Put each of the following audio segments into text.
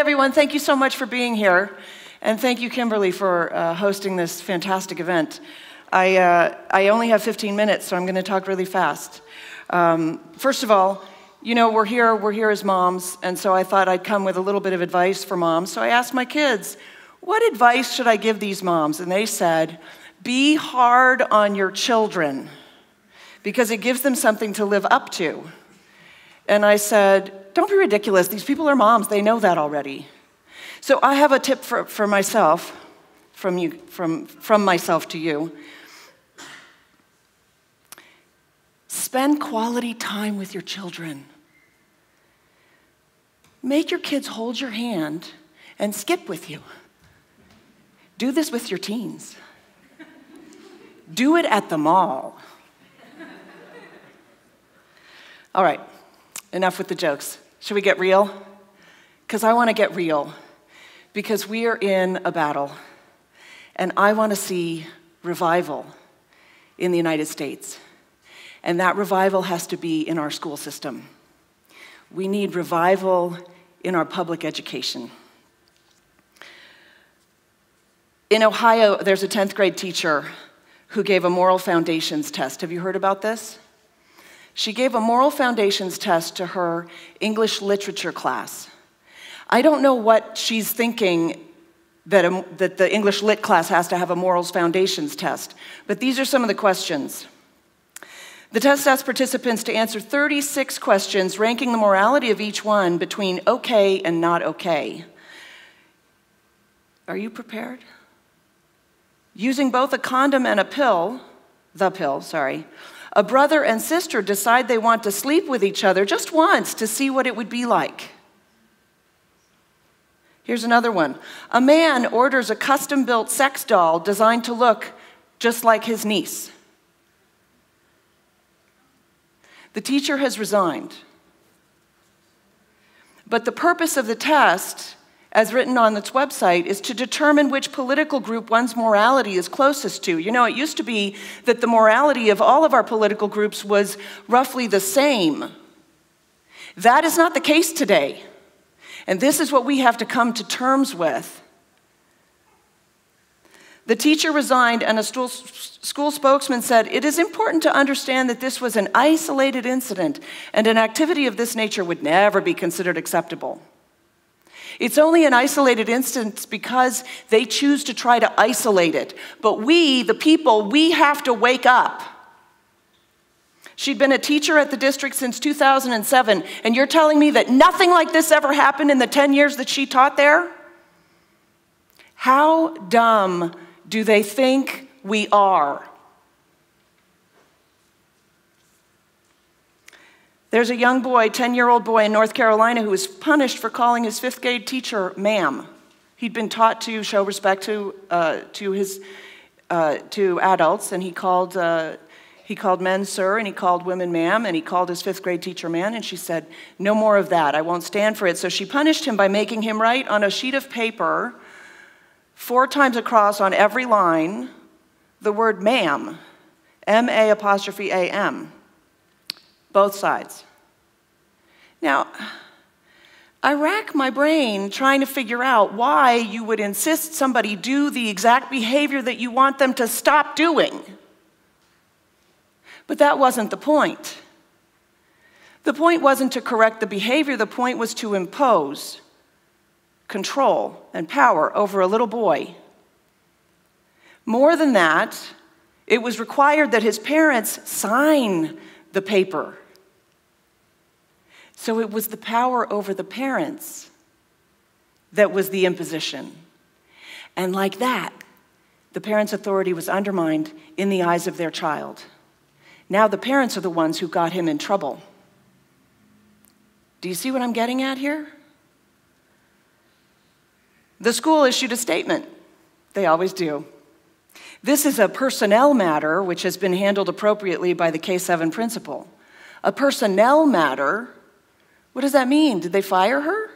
everyone. Thank you so much for being here. And thank you, Kimberly, for hosting this fantastic event. I only have 15 minutes, so I'm going to talk really fast. First of all, you know, we're here as moms, and so I thought I'd come with a little bit of advice for moms. So I asked my kids, what advice should I give these moms? And they said, be hard on your children, because it gives them something to live up to. And I said, don't be ridiculous. These people are moms. They know that already. So I have a tip for myself, from myself to you. Spend quality time with your children. Make your kids hold your hand and skip with you. Do this with your teens. Do it at the mall. All right, enough with the jokes. Should we get real? Because I want to get real. Because we are in a battle. And I want to see revival in the United States. And that revival has to be in our school system. We need revival in our public education. In Ohio, there's a 10th grade teacher who gave a moral foundations test. Have you heard about this? She gave a moral foundations test to her English literature class. I don't know what she's thinking that the English lit class has to have a morals foundations test, but these are some of the questions. The test asked participants to answer 36 questions, ranking the morality of each one between okay and not okay. Are you prepared? Using both a condom and a pill, a brother and sister decide they want to sleep with each other just once to see what it would be like. Here's another one. A man orders a custom-built sex doll designed to look just like his niece. The teacher has resigned. But the purpose of the test, as written on its website, is to determine which political group one's morality is closest to. You know, it used to be that the morality of all of our political groups was roughly the same. That is not the case today. And this is what we have to come to terms with. The teacher resigned, and a school spokesman said, it is important to understand that this was an isolated incident, and an activity of this nature would never be considered acceptable. It's only an isolated instance because they choose to try to isolate it. But we, the people, we have to wake up. She'd been a teacher at the district since 2007, and you're telling me that nothing like this ever happened in the 10 years that she taught there? How dumb do they think we are? There's a young boy, 10-year-old boy in North Carolina, who was punished for calling his 5th grade teacher ma'am. He'd been taught to show respect to adults, and he called men sir, and he called women ma'am, and he called his 5th grade teacher man, and she said, no more of that, I won't stand for it. So she punished him by making him write on a sheet of paper 4 times across on every line the word ma'am, M-A'-A-M. Both sides. Now, I rack my brain trying to figure out why you would insist somebody do the exact behavior that you want them to stop doing. But that wasn't the point. The point wasn't to correct the behavior. The point was to impose control and power over a little boy. More than that, it was required that his parents sign the paper. So it was the power over the parents that was the imposition. And like that, the parents' authority was undermined in the eyes of their child. Now the parents are the ones who got him in trouble. Do you see what I'm getting at here? The school issued a statement. They always do. This is a personnel matter which has been handled appropriately by the K-7 principal. A personnel matter? What does that mean? Did they fire her?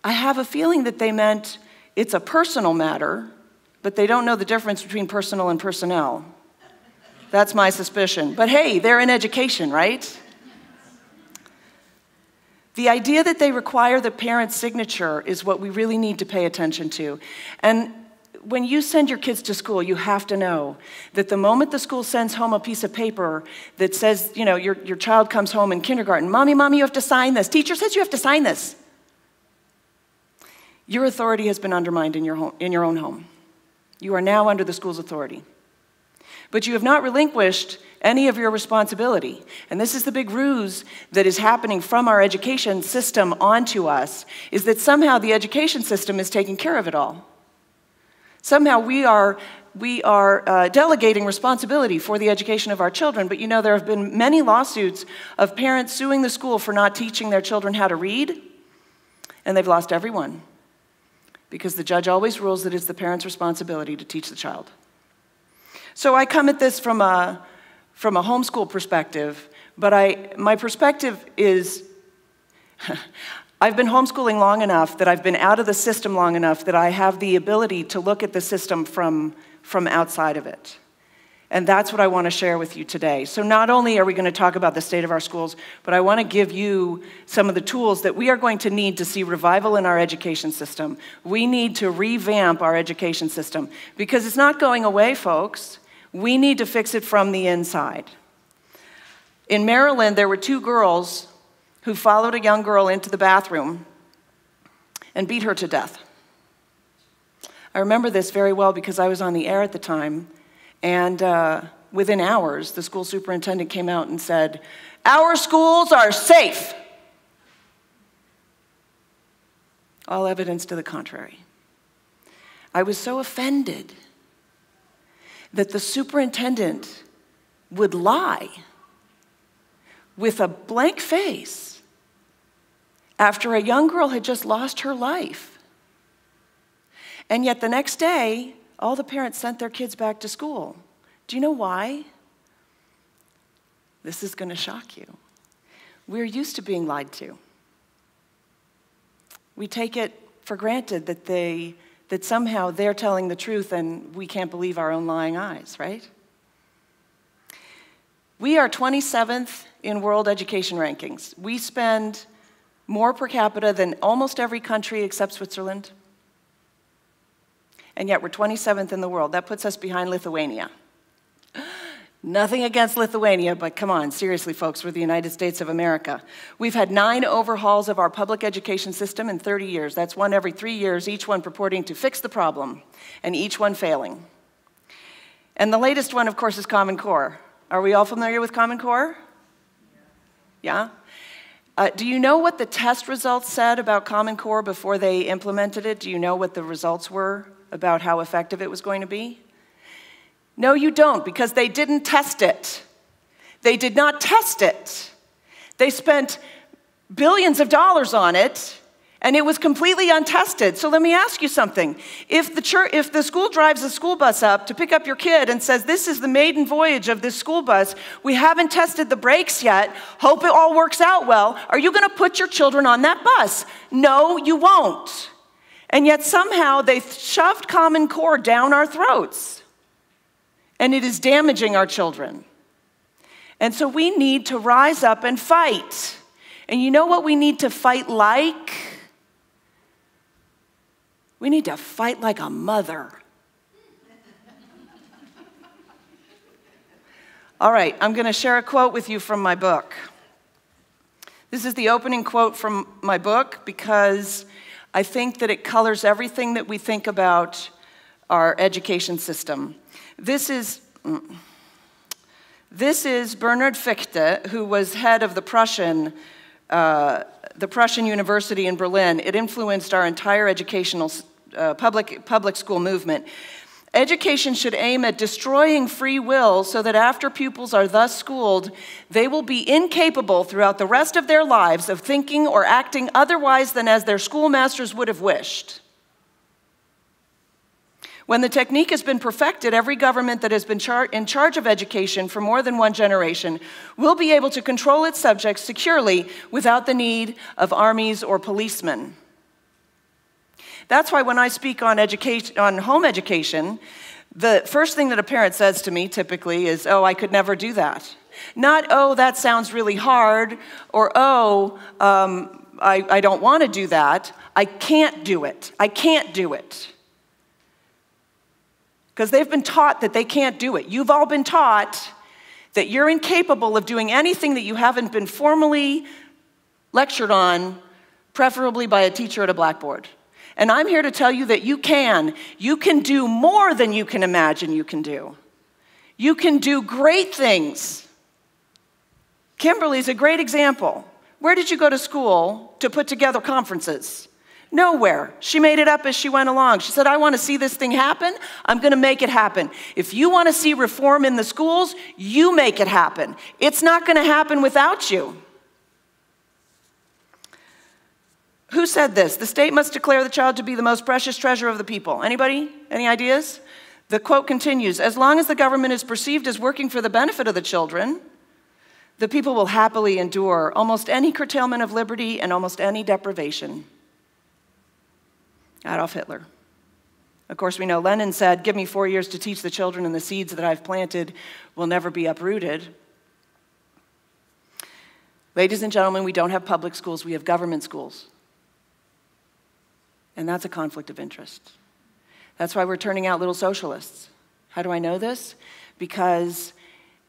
I have a feeling that they meant it's a personal matter, but they don't know the difference between personal and personnel. That's my suspicion. But hey, they're in education, right? The idea that they require the parent's signature is what we really need to pay attention to. And when you send your kids to school, you have to know that the moment the school sends home a piece of paper that says, you know, your child comes home in kindergarten, Mommy, you have to sign this. Teacher says you have to sign this. Your authority has been undermined in your own home. You are now under the school's authority. But you have not relinquished any of your responsibility. And this is the big ruse that is happening from our education system onto us, is that somehow the education system is taking care of it all. Somehow we are delegating responsibility for the education of our children, but you know there have been many lawsuits of parents suing the school for not teaching their children how to read, and they've lost every one, because the judge always rules that it's the parent's responsibility to teach the child. So I come at this from a homeschool perspective, but my perspective is, I've been homeschooling long enough that I've been out of the system long enough that I have the ability to look at the system from outside of it. And that's what I want to share with you today. So not only are we going to talk about the state of our schools, but I want to give you some of the tools that we are going to need to see revival in our education system. We need to revamp our education system because it's not going away, folks. We need to fix it from the inside. In Maryland, there were two girls who followed a young girl into the bathroom and beat her to death. I remember this very well because I was on the air at the time, and within hours, the school superintendent came out and said, "Our schools are safe." All evidence to the contrary. I was so offended that the superintendent would lie with a blank face after a young girl had just lost her life. And yet the next day, all the parents sent their kids back to school. Do you know why? This is going to shock you. We're used to being lied to. We take it for granted that somehow they're telling the truth and we can't believe our own lying eyes, right? We are 27th in world education rankings. We spend more per capita than almost every country except Switzerland. And yet we're 27th in the world. That puts us behind Lithuania. Nothing against Lithuania, but come on, seriously, folks, we're the United States of America. We've had 9 overhauls of our public education system in 30 years. That's one every 3 years, each one purporting to fix the problem, and each one failing. And the latest one, of course, is Common Core. Are we all familiar with Common Core? Yeah? Do you know what the test results said about Common Core before they implemented it? Do you know what the results were about how effective it was going to be? No, you don't, because they didn't test it. They did not test it. They spent billions of dollars on it, and it was completely untested. So let me ask you something. If the school drives a school bus up to pick up your kid and says, "This is the maiden voyage of this school bus, we haven't tested the brakes yet, hope it all works out well," are you going to put your children on that bus? No, you won't. And yet somehow they shoved Common Core down our throats. And it is damaging our children. And so we need to rise up and fight. And you know what we need to fight like? We need to fight like a mother. All right, I'm going to share a quote with you from my book. This is the opening quote from my book because I think that it colors everything that we think about our education system. This is Bernhard Fichte, who was head of the Prussian University in Berlin. It influenced our entire educational public school movement. Education should aim at destroying free will so that after pupils are thus schooled, they will be incapable throughout the rest of their lives of thinking or acting otherwise than as their schoolmasters would have wished. When the technique has been perfected, every government that has been in charge of education for more than one generation will be able to control its subjects securely without the need of armies or policemen. That's why when I speak on home education, the first thing that a parent says to me typically is, "Oh, I could never do that." Not, "Oh, that sounds really hard," or "Oh, I don't want to do that. I can't do it. I can't do it. Because they've been taught that they can't do it. You've all been taught that you're incapable of doing anything that you haven't been formally lectured on, preferably by a teacher at a blackboard. And I'm here to tell you that you can. You can do more than you can imagine you can do. You can do great things. Kimberly's a great example. Where did you go to school to put together conferences? Nowhere. She made it up as she went along. She said, I want to see this thing happen. I'm going to make it happen. If you want to see reform in the schools, you make it happen. It's not going to happen without you. Who said this? The state must declare the child to be the most precious treasure of the people. Anybody? Any ideas? The quote continues, as long as the government is perceived as working for the benefit of the children, the people will happily endure almost any curtailment of liberty and almost any deprivation. Adolf Hitler. Of course, we know Lenin said, give me 4 years to teach the children, and the seeds that I've planted will never be uprooted. Ladies and gentlemen, we don't have public schools, we have government schools. And that's a conflict of interest. That's why we're turning out little socialists. How do I know this? Because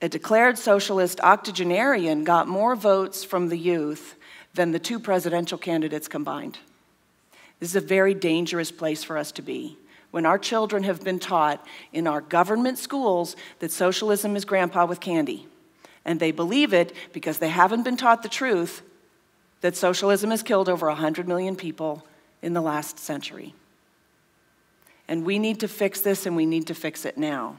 a declared socialist octogenarian got more votes from the youth than the 2 presidential candidates combined. This is a very dangerous place for us to be. When our children have been taught in our government schools that socialism is grandpa with candy, and they believe it because they haven't been taught the truth that socialism has killed over 100 million people in the last century. And we need to fix this, and we need to fix it now.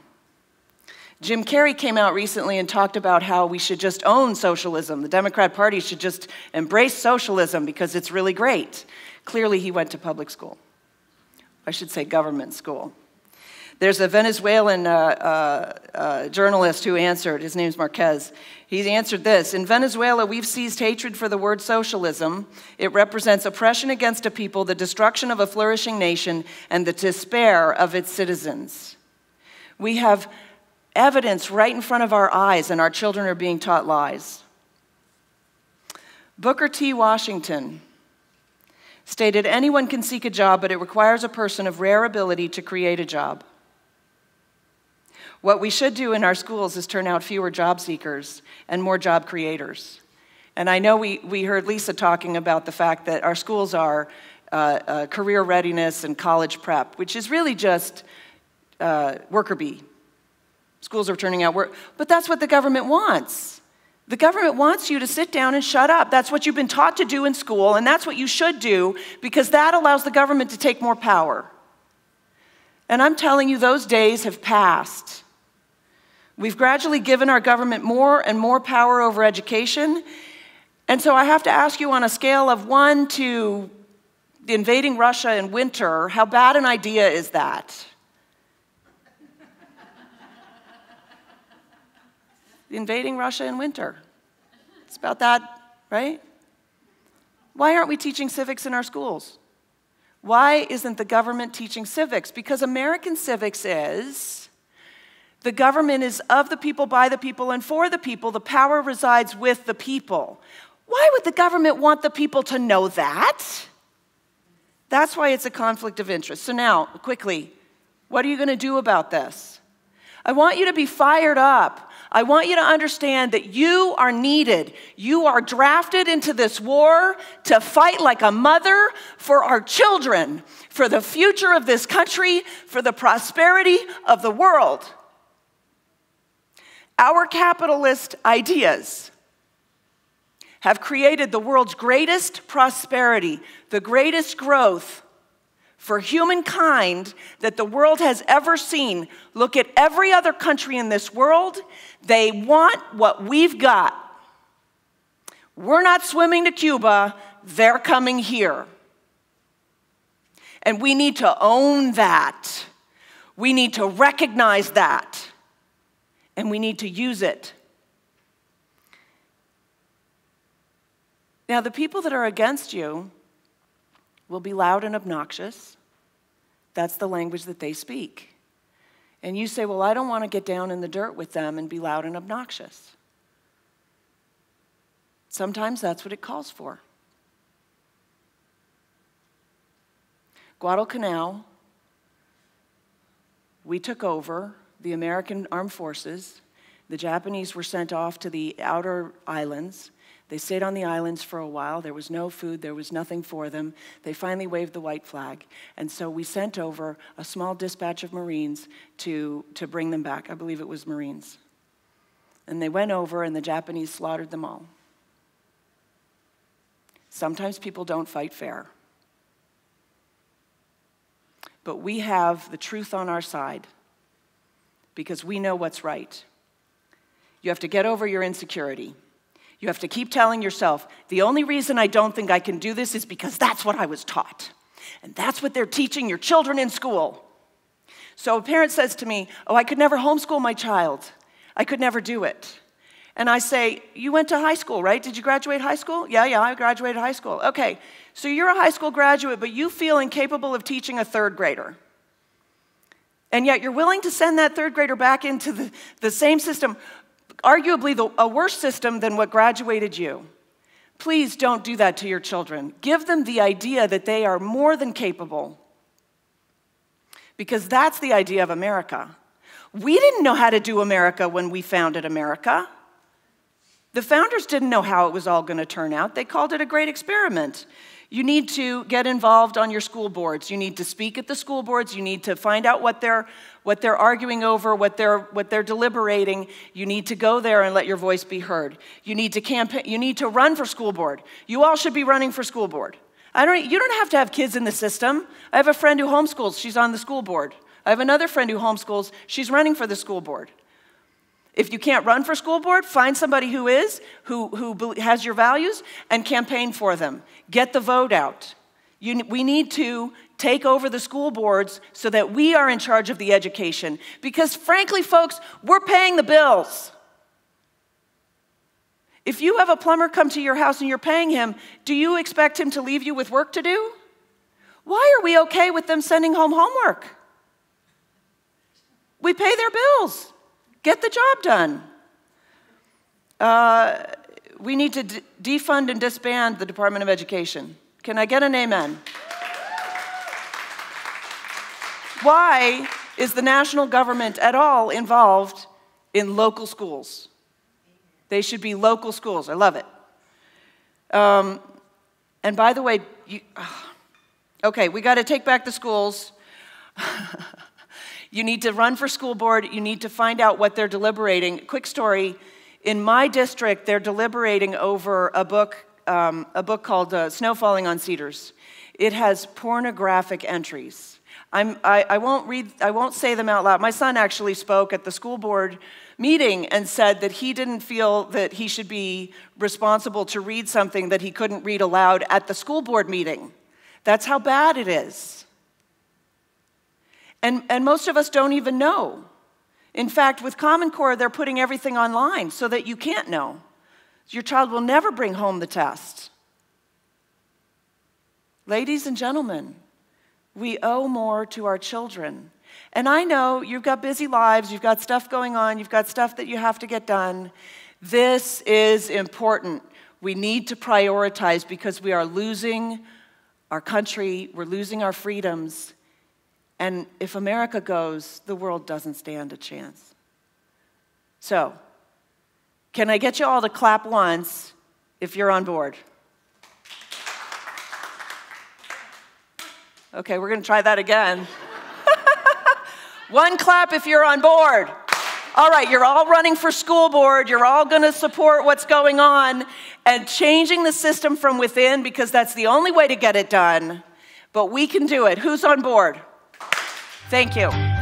Jim Carrey came out recently and talked about how we should just own socialism. The Democrat Party should just embrace socialism because it's really great. Clearly, he went to public school. I should say government school. There's a Venezuelan journalist who answered. His name's Marquez. He answered this. In Venezuela, we've seized hatred for the word socialism. It represents oppression against a people, the destruction of a flourishing nation, and the despair of its citizens. We have evidence right in front of our eyes, and our children are being taught lies. Booker T. Washington stated, anyone can seek a job, but it requires a person of rare ability to create a job. What we should do in our schools is turn out fewer job seekers and more job creators. And I know we heard Lisa talking about the fact that our schools are career readiness and college prep, which is really just worker bee. Schools are turning out work, but that's what the government wants. The government wants you to sit down and shut up. That's what you've been taught to do in school, and that's what you should do because that allows the government to take more power. And I'm telling you, those days have passed. We've gradually given our government more and more power over education. And so I have to ask you on a scale of 1 to invading Russia in winter, how bad an idea is that? Invading Russia in winter. It's about that, right? Why aren't we teaching civics in our schools? Why isn't the government teaching civics? Because American civics is the government is of the people, by the people, and for the people. The power resides with the people. Why would the government want the people to know that? That's why it's a conflict of interest. So now, quickly, what are you going to do about this? I want you to be fired up. I want you to understand that you are needed. You are drafted into this war to fight like a mother for our children, for the future of this country, for the prosperity of the world. Our capitalist ideas have created the world's greatest prosperity, the greatest growth for humankind that the world has ever seen. Look at every other country in this world. They want what we've got. We're not swimming to Cuba. They're coming here. And we need to own that. We need to recognize that. And we need to use it. Now, the people that are against you will be loud and obnoxious. That's the language that they speak. And you say, well, I don't want to get down in the dirt with them and be loud and obnoxious. Sometimes that's what it calls for. Guadalcanal, we took over the American armed forces. The Japanese were sent off to the outer islands. They stayed on the islands for a while. There was no food. There was nothing for them. They finally waved the white flag. And so we sent over a small dispatch of Marines to bring them back. I believe it was Marines. And they went over, and the Japanese slaughtered them all. Sometimes people don't fight fair. But we have the truth on our side because we know what's right. You have to get over your insecurity. You have to keep telling yourself, the only reason I don't think I can do this is because that's what I was taught. And that's what they're teaching your children in school. So a parent says to me, oh, I could never homeschool my child. I could never do it. And I say, you went to high school, right? Did you graduate high school? Yeah, I graduated high school. Okay, so you're a high school graduate, but you feel incapable of teaching a third grader. And yet you're willing to send that third grader back into the same system, arguably a worse system than what graduated you. Please don't do that to your children. Give them the idea that they are more than capable. Because that's the idea of America. We didn't know how to do America when we founded America. The founders didn't know how it was all going to turn out. They called it a great experiment. You need to get involved on your school boards. You need to speak at the school boards. You need to find out what they're arguing over, what they're deliberating. You need to go there and let your voice be heard. You need to campaign. You need to run for school board. You all should be running for school board. You don't have to have kids in the system. I have a friend who homeschools. She's on the school board. I have another friend who homeschools. She's running for the school board. If you can't run for school board, find somebody who has your values and campaign for them. Get the vote out. We need to take over the school boards so that we are in charge of the education. Because frankly, folks, we're paying the bills. If you have a plumber come to your house and you're paying him, do you expect him to leave you with work to do? Why are we okay with them sending home homework? We pay their bills. Get the job done. We need to defund and disband the Department of Education. Can I get an amen? Why is the national government at all involved in local schools? They should be local schools. I love it. And by the way, okay, we got to take back the schools. You need to run for school board. You need to find out what they're deliberating. Quick story. In my district, they're deliberating over a book called Snow Falling on Cedars. It has pornographic entries. I won't say them out loud. My son actually spoke at the school board meeting and said that he didn't feel that he should be responsible to read something that he couldn't read aloud at the school board meeting. That's how bad it is. And most of us don't even know. In fact, with Common Core, they're putting everything online so that you can't know. Your child will never bring home the test. Ladies and gentlemen, we owe more to our children. And I know you've got busy lives, you've got stuff going on, you've got stuff that you have to get done. This is important. We need to prioritize because we are losing our country, we're losing our freedoms. And if America goes, the world doesn't stand a chance. So, can I get you all to clap once if you're on board? Okay, we're going to try that again. One clap if you're on board. All right, you're all running for school board. You're all going to support what's going on and changing the system from within because that's the only way to get it done. But we can do it. Who's on board? Thank you.